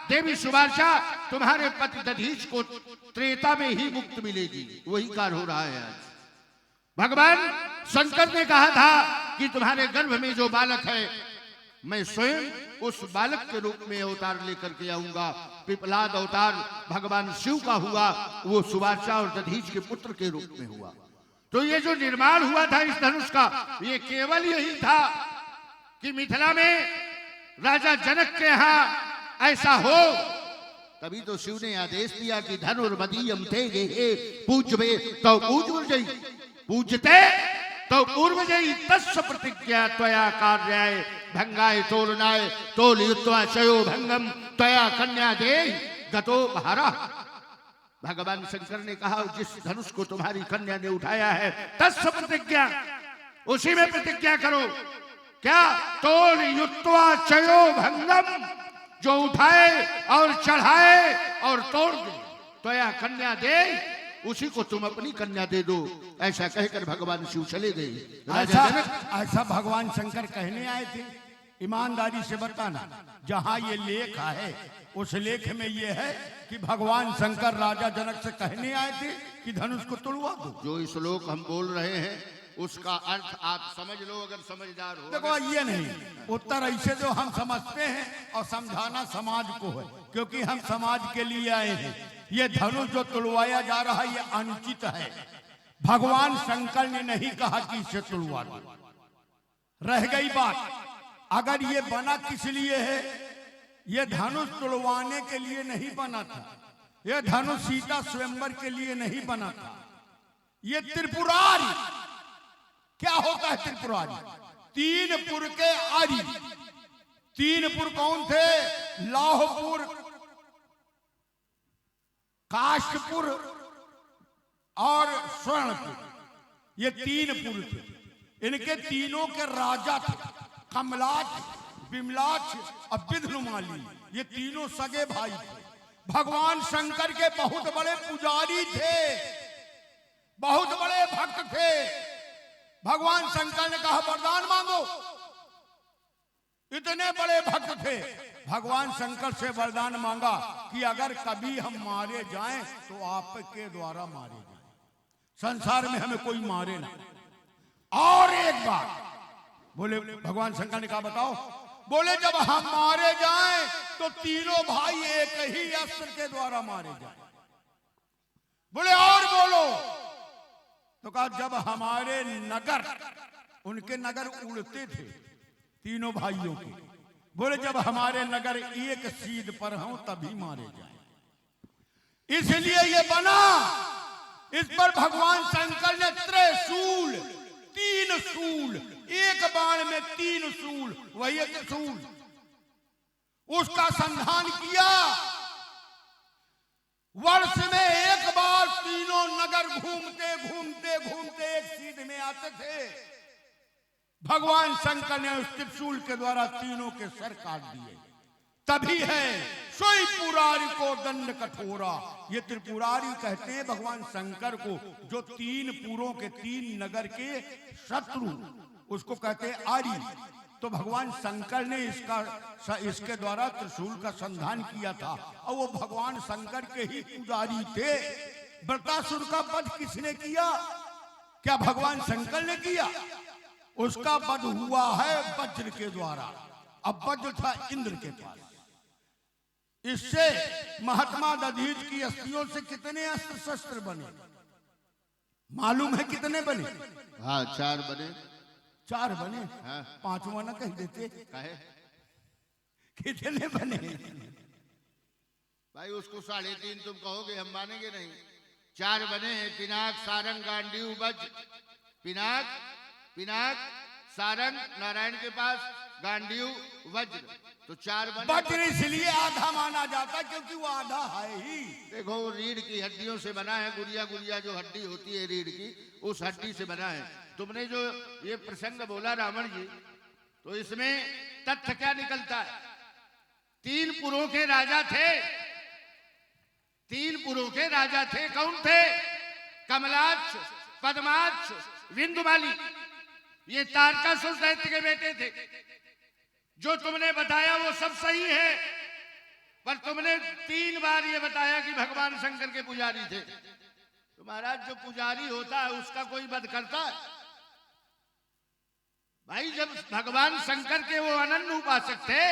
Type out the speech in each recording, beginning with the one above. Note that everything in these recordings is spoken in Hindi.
देवी सुवार्चा तुम्हारे पति दधीच को त्रेता में ही मुक्त मिलेगी। वही कार्य हो रहा है आज। भगवान शंकर ने कहा था कि तुम्हारे गर्भ में जो बालक है मैं स्वयं उस बालक के रूप में अवतार लेकर के आऊंगा। पिपलाद अवतार भगवान शिव का हुआ, वो सुवार्चा और दधीच के पुत्र के रूप में हुआ। तो ये जो निर्माण हुआ था इस धनुष का, ये केवल यही था कि मिथिला में राजा जनक के यहां ऐसा हो। तभी तो शिव ने आदेश दिया कि धनुर्मदीयम थे गे पूज्य तो पूज्य पूजते तो पूर्व जई तस्य प्रतिज्ञा त्वया कार्याय भंगाय तोलनाय तोल युत्वा चयो भंगम त्वया कन्या दे गतो भारा। भगवान शंकर ने कहा जिस धनुष को तुम्हारी कन्या ने उठाया है तस्य प्रतिज्ञा, उसी में प्रतिज्ञा करो। क्या? तोल युत्वा चयो भंगम, जो उठाए और चढ़ाए और तोड़ दे, त्वया कन्या दे, उसी को तुम अपनी कन्या दे दो। ऐसा कहकर भगवान शिव चले गए। ऐसा भगवान शंकर कहने आए थे? ईमानदारी से बताना, जहां ये लेख है उस लेख में ये है कि भगवान शंकर राजा जनक से कहने आए थे कि धनुष को तोड़वा दो। जो श्लोक हम बोल रहे हैं उसका अर्थ आप समझ लो अगर समझदार हो। देखो ये नहीं, उत्तर ऐसे जो हम समझते हैं और समझाना समाज को है, क्योंकि हम समाज के लिए आए हैं। ये धनुष जो तुड़वाया जा रहा है ये अनुचित है। भगवान शंकर ने नहीं कहा कि इसे तुड़वा दो। रह गई बात, अगर ये बना किस लिए है? ये धनुष तुड़वाने के लिए नहीं बना था। ये धनुष सीता स्वयंवर के लिए नहीं बना था। ये त्रिपुरारी, क्या होता है त्रिपुरारी? तीन पुर के आरी। तीन पुर कौन थे? लाहपुर, काष्टपुर और स्वर्णपुर। ये तीन पुर थे। इनके तीनों के राजा थे, कमलाक्ष, विमलाक्ष और विध्नुमाली। ये तीनों सगे भाई थे। भगवान शंकर के बहुत बड़े पुजारी थे, बहुत बड़े भक्त थे। भगवान शंकर ने कहा वरदान मांगो। इतने बड़े भक्त थे। भगवान शंकर से वरदान मांगा कि अगर कभी हम मारे जाएं तो आपके द्वारा मारे जाएं, संसार में हमें कोई मारे ना। और एक बात बोले, भगवान शंकर ने कहा बताओ। बोले जब हम मारे जाएं तो तीनों भाई एक ही अस्त्र के द्वारा मारे जाएं। बोले और बोलो। तो कहा जब हमारे नगर, उनके नगर उड़ते थे तीनों भाइयों के, बोले जब हमारे नगर एक सीध पर हों तभी मारे जाएं। इसलिए ये बना। इस पर भगवान शंकर ने त्रिशूल, तीन सूल, एक बाण में तीन सूल, वही त्रिशूल, उसका संधान किया। वर्ष में एक बार तीनों नगर घूमते घूमते घूमते एक सीध में आते थे। भगवान शंकर ने उस त्रिशूल के द्वारा तीनों के सर काट दिए। तभी है सोई पुरारी को दंड कठोरा। ये त्रिपुरारी कहते हैं भगवान शंकर को, जो तीन पुरों के, तीन नगर के शत्रु, उसको कहते हैं आरी। तो भगवान शंकर ने इसके द्वारा त्रिशूल का संधान किया था। और वो भगवान शंकर के ही पुजारी थे। वृत्रासुर का वध किसने किया? क्या भगवान शंकर ने किया? उसका वध हुआ है वज्र के द्वारा। अब वज्र था इंद्र के पास। इससे महात्मा दधीच की अस्थियों से कितने अस्त्र शस्त्र बने मालूम है? कितने बने? हाँ, 4 बने। 4 बने? हाँ। 5वां ना कह देते? काहे? कितने बने? भाई उसको 3.5 तुम कहोगे, हम मानेंगे नहीं। 4 बने हैं, पिनाक, सारंग, गांडीव, वज्र। पिनाक, सारंग नारायण के पास, गांडीव, वज्र। तो 4 बने। वज्र इसलिए आधा माना जाता क्योंकि वो आधा है ही। देखो वो रीढ़ की हड्डियों से बना है। गुड़िया गुड़िया जो हड्डी होती है रीढ़ की, उस हड्डी से बना है। तुमने जो ये प्रसंग बोला रावण जी, तो इसमें तथ्य क्या निकलता है? 3 पुरों के राजा थे। 3 पुरों के राजा थे। कौन थे? कमलाक्ष, पद्माक्ष, विंध्यमाली। ये तारकासुर दैत्य के बेटे थे। जो तुमने बताया वो सब सही है, पर तुमने 3 बार ये बताया कि भगवान शंकर के पुजारी थे। तो महाराज, जो पुजारी होता है उसका कोई वध करता है? भाई, जब भगवान शंकर के वो अनन्य उपासक थे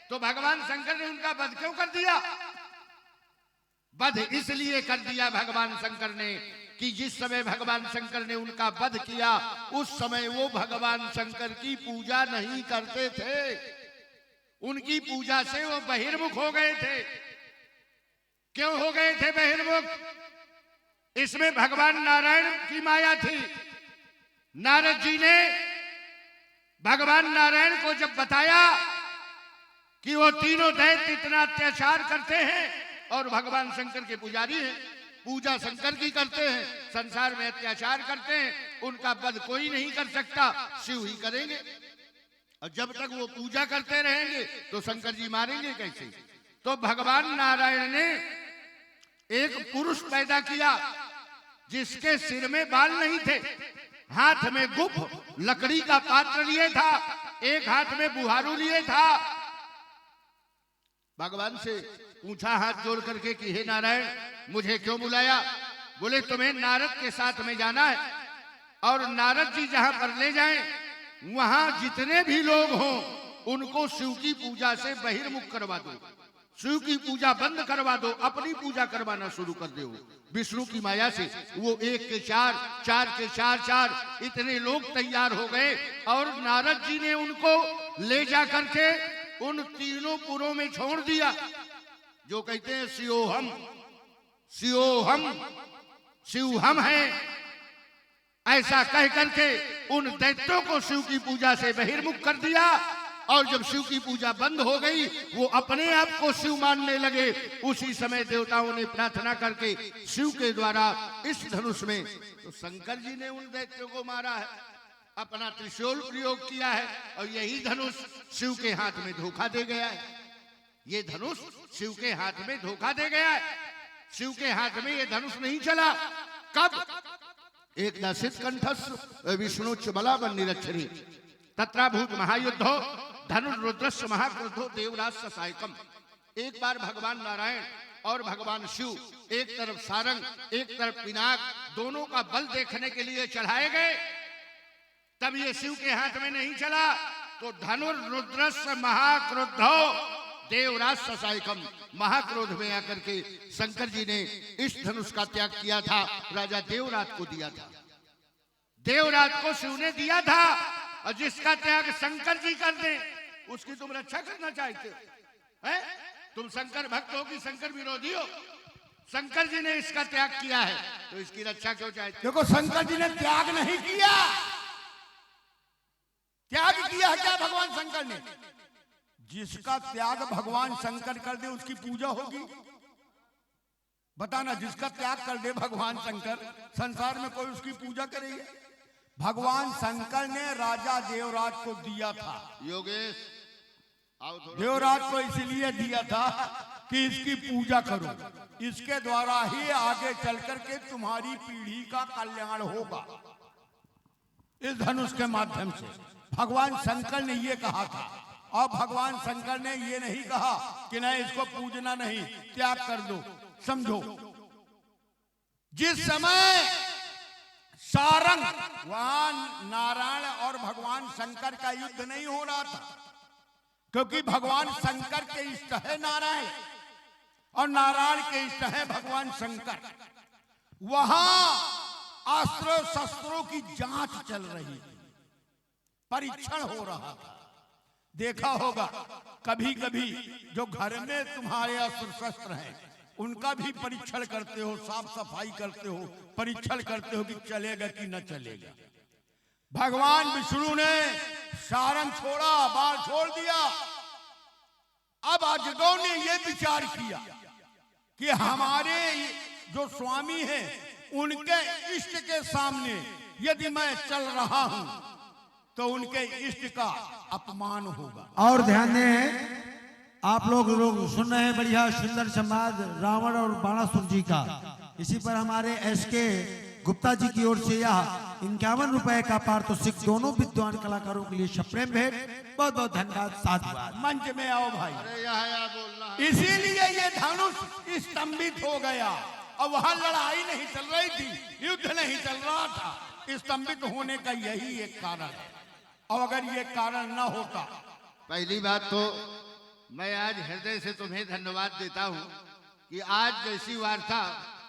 तो भगवान शंकर ने उनका वध क्यों कर दिया? वध इसलिए कर दिया भगवान शंकर ने कि जिस समय भगवान शंकर ने उनका वध किया उस समय वो भगवान शंकर की पूजा नहीं करते थे। उनकी पूजा से वो बहिर्मुख हो गए थे। क्यों हो गए थे बहिर्मुख? इसमें भगवान नारायण की माया थी। नारद जी ने भगवान नारायण को जब बताया कि वो तीनों दैत्य इतना अत्याचार करते हैं और भगवान शंकर के पुजारी हैं, पूजा शंकर की करते हैं, संसार में अत्याचार करते हैं, उनका वध कोई नहीं कर सकता, शिव ही करेंगे। और जब तक वो पूजा करते रहेंगे तो शंकर जी मारेंगे कैसे? तो भगवान नारायण ने एक पुरुष पैदा किया जिसके सिर में बाल नहीं थे, हाथ में गुफ लकड़ी का पात्र लिए था, एक हाथ में बुहारू लिए था। भगवान से पूछा हाथ जोड़ करके कि हे नारायण, मुझे क्यों बुलाया? बोले तुम्हें नारद के साथ में जाना है और नारद जी जहां पर ले जाएं वहां जितने भी लोग हों उनको शिव की पूजा से बहिर्मुख करवा दो, शिव की पूजा बंद करवा दो, अपनी पूजा करवाना शुरू कर दो विष्णु की माया से। वो 1 के 4, 4 के 4, इतने लोग तैयार हो गए और नारद जी ने उनको ले जा करके उन तीनों पुरों में छोड़ दिया जो कहते हैं शिवोहम, शिवोहम, शिव हम हैं, ऐसा कह करके उन दैत्यों को शिव की पूजा से बहिर्मुख कर दिया। और जब शिव की पूजा बंद हो गई वो अपने आप को शिव मानने लगे। उसी समय देवताओं ने प्रार्थना करके शिव के द्वारा इस धनुष में, तो शंकर जी ने उन दैत्यों को मारा है, अपना त्रिशूल प्रयोग किया है और यही धनुष शिव के हाथ में धोखा दे गया है। ये धनुष शिव के हाथ में धोखा दे गया है। शिव के हाथ में ये धनुष नहीं चला। कब? एक दशित कंठस्थ विष्णुच्च बलाबल निरक्षरी तत्राभूत महायुद्धो धनुर्रुद्रस्य महाक्रोधो देवराज सहायकम। एक बार भगवान नारायण और भगवान शिव एक तरफ सारंग एक तरफ पिनाक दोनों का बल देखने के लिए चढ़ाए गए। तब ये शिव के हाथ में नहीं चला तो धनुर्रुद्रस्य महाक्रोधो देवराज सहायकम, महाक्रोध में आकर के शंकर जी ने इस धनुष का त्याग किया था, राजा देवराज को दिया था। देवराज को शिव ने दिया था और जिसका त्याग शंकर जी कर दे उसकी तुम रक्षा करना चाहते हो? तुम शंकर भक्त हो कि शंकर विरोधी हो? शंकर जी ने इसका त्याग किया है तो इसकी रक्षा क्यों चाहते? देखो, शंकर जी ने त्याग नहीं किया। त्याग किया है क्या भगवान शंकर ने? जिसका त्याग भगवान शंकर कर दे उसकी पूजा होगी? बताना, जिसका त्याग कर दे भगवान शंकर, संसार में कोई उसकी पूजा करेगा? भगवान शंकर ने राजा देवराज को दिया था। योगेश, देवराज को इसलिए दिया था कि इसकी पूजा करो, इसके द्वारा ही आगे चल करके तुम्हारी पीढ़ी का कल्याण होगा। इस धनुष के माध्यम से भगवान शंकर ने ये कहा था। और भगवान शंकर ने ये नहीं कहा कि नहीं इसको पूजना नहीं, त्याग कर दो। समझो, जिस समय सारंग वहां नारायण और भगवान शंकर का युद्ध नहीं हो रहा था, क्योंकि भगवान शंकर के इष्ट है नारायण और नारायण के इष्ट है भगवान शंकर। वहां अस्त्रों शस्त्रों की जांच चल रही थी, परीक्षण हो रहा था। देखा होगा कभी कभी जो घर में तुम्हारे अस्त्र शस्त्र हैं उनका भी परीक्षण करते हो, साफ सफाई करते हो, परीक्षण करते हो कि चलेगा कि न चलेगा। भगवान विष्णु ने सारंग छोड़ा, बाल छोड़ दिया। अब अजगौ ने यह विचार किया कि हमारे जो स्वामी हैं उनके इष्ट के सामने यदि मैं चल रहा हूं तो उनके इष्ट का अपमान होगा। और ध्यान दें, आप लोग सुन रहे हैं बढ़िया सुंदर संवाद रावण और बाणासुर जी का। इसी पर हमारे SK गुप्ता जी की ओर से यह 51 रुपए का पारितोषिक दोनों विद्वान कलाकारों के लिए सप्रेम भेंट। बहुत बहुत धन्यवाद, साधुवाद। मंच में आओ भाई। अरे यहाँ बोलना है। इसीलिए ये धनुष स्तंभित हो गया। अब वहां लड़ाई नहीं चल रही थी, युद्ध नहीं चल रहा था। स्तंभित होने का यही एक कारण है। और अगर ये कारण न होता, पहली बात तो मैं आज हृदय से तुम्हें धन्यवाद देता हूँ कि आज जैसी वार्ता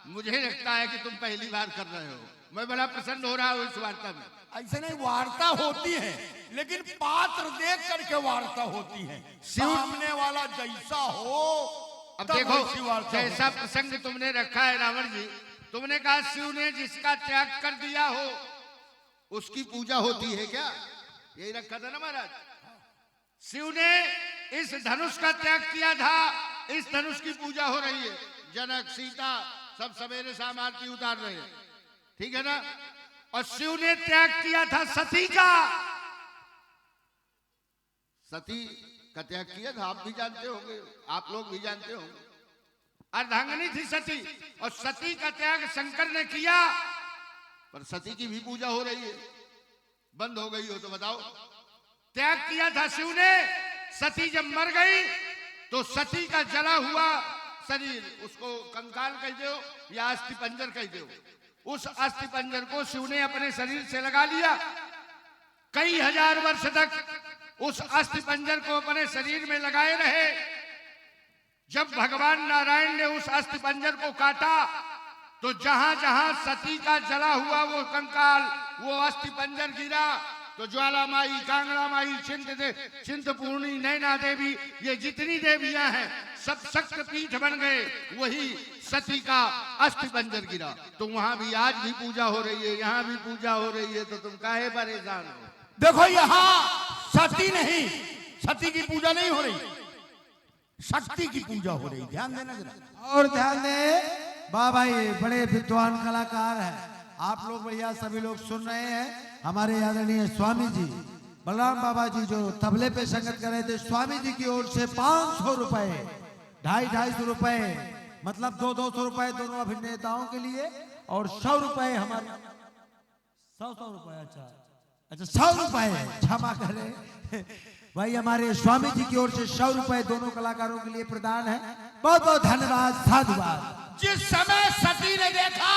मुझे लगता है कि तुम पहली बार कर रहे हो। मैं बड़ा प्रसन्न हो रहा हूँ इस वार्ता में। ऐसे नहीं वार्ता होती है, लेकिन पात्र देख करके वार्ता होती है। सामने वाला जैसा हो, अब तब देखो वैसी वार्ता जैसा होती है। प्रसंग तुमने रखा है रावण जी, तुमने कहा शिव ने जिसका त्याग कर दिया हो उसकी पूजा होती है क्या? यही रखा था ना महाराज। शिव ने इस धनुष का त्याग किया था, इस धनुष की पूजा हो रही है। जनक सीता सब सवेरे शाम आरती उतार रहे हैं, ठीक है ना। और शिव ने त्याग किया था सती का, सती का त्याग किया था। आप भी जानते होंगे, आप लोग भी जानते होंगे। अर्धांगिनी थी सती, और सती का त्याग शंकर ने किया। पर सती की भी पूजा हो रही है, बंद हो गई हो तो बताओ। त्याग किया था शिव ने। सती जब मर गई तो सती का जला हुआ शरीर, उसको कंकाल कह दो या अस्थि पंजर कह दो, उस अस्थि पंजर को शिव ने अपने शरीर से लगा लिया। कई हजार वर्ष तक उस अस्थि पंजर को अपने शरीर में लगाए रहे। जब भगवान नारायण ने उस अस्थि पंजर को काटा तो जहां जहां सती का जला हुआ वो कंकाल, वो अस्थि पंजर गिरा तो ज्वाला माई, कांगड़ा माई, चिंतपूर्णी, नैना देवी, ये जितनी देवियां हैं सब शक्त पीठ बन गए। वही सती का अस्थि पंजर गिरा। तो वहां भी आज भी पूजा हो रही है, यहाँ भी पूजा हो रही है। तो तुम काहे परेशान हो? देखो यहाँ सती नहीं, सती की पूजा नहीं हो रही, शक्ति की पूजा हो रही। ध्यान देना जरा। और ध्यान दे बाबा, ये बड़े विद्वान कलाकार हैं। आप लोग बढ़िया सभी लोग सुन रहे हैं। हमारे आदरणीय स्वामी जी बलराम बाबा जी जो तबले पे संगत कर रहे थे, स्वामी जी की ओर से 500 रुपए, 250 रुपए, मतलब 200 रुपए दोनों अभिनेताओं के लिए, और 100 रुपए हमारे 100 रुपए। अच्छा 100 रुपए, क्षमा करें भाई, हमारे स्वामी जी की ओर से 100 रुपए दोनों कलाकारों के लिए प्रदान है। बहुत बहुत धन्यवाद, साधुवाद। जिस समय सती ने देखा